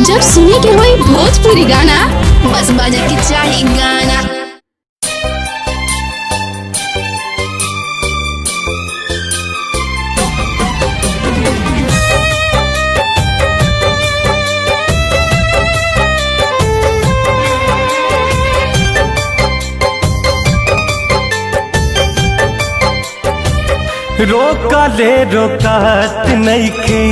जब सुने के होई भोजपुरी गाना बस बजे के चाही गाना। रोका ले रोकात नइखे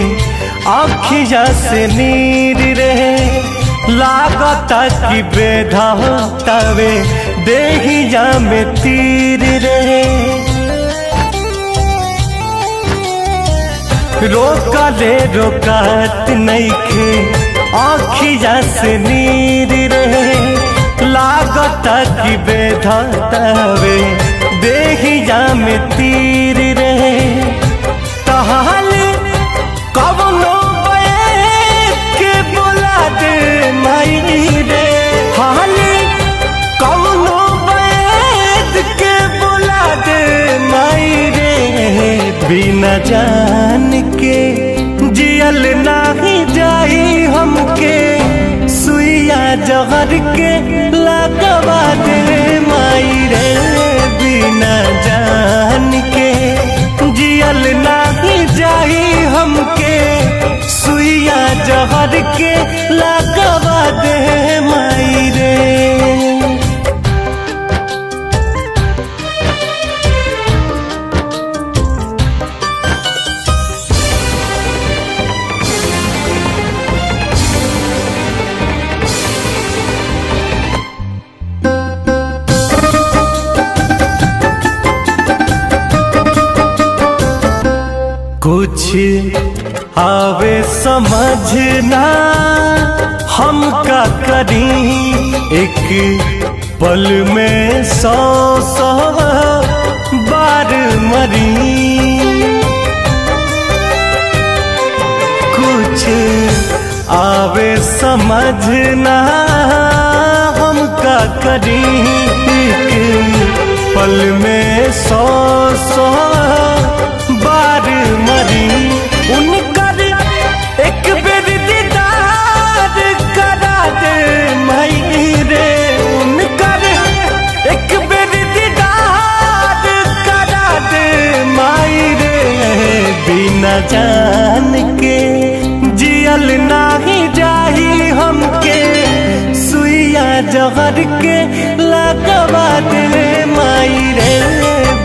आँखिया से नीर रहे लागता कि बेधातावे देहिया में तीर रहे। रोका ले रोकात नइखे आँखिया से नीर रहे लागता कि बेधातावे देहिया में तीर रहे। तहाल कवनो बैठ के बोला दे माई रे, हाल कवनो बैठ के बोला दे माई रे। बिना जान के जियल नाही जाई हमके सुइया जहर के लगवा दे माई रे। बिना जान के जियल नाही जाई हमके सुइया जहर के लगवा दे माई रे। कुछ आवे समझना हम का करी, एक पल में 100 बार मरी। कुछ आवे समझना हम का करी, एक पल में 100 बार मरी। उनकर एक बेर दीदार करा दे माई रे, उनकर एक बेर दीदार करा दे माई रे। बिना जान के जियल नाही जाही हमके सुइया जहर के लगवा दे माई रे।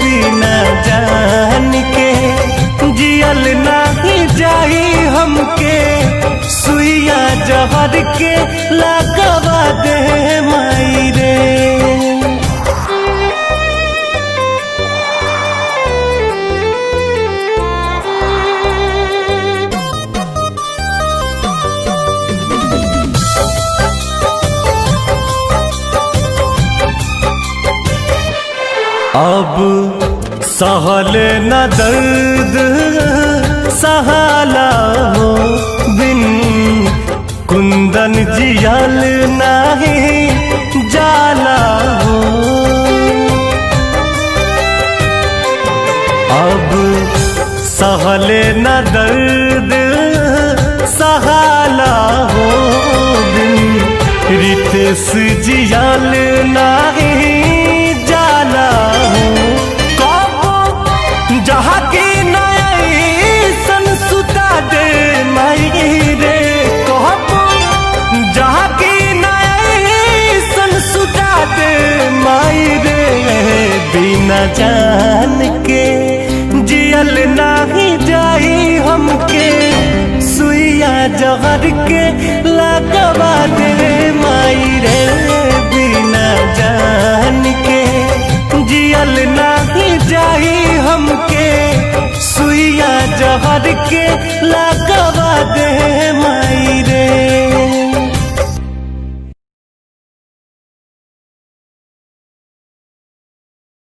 बिना जान के जियल नाही जाही हमके सुइया जहर के लगवा दे माई रे। अब सहल न दर्द सहाला हो, बिन कुंदन जियल नाही जाला हो। अब सहल न दर्द सहाला हो, बिन रितेश जियल नाही जाला हो। जहाँ की नयसन सुता दे माई रे, जहाँ की नयसन सुता दे माई रे। बिना जान के जियल नाही जाई हमके सुइया जहर के लगवा दे माई रे। बिना जान के जियल नाही जाई हमके सुइया जहर के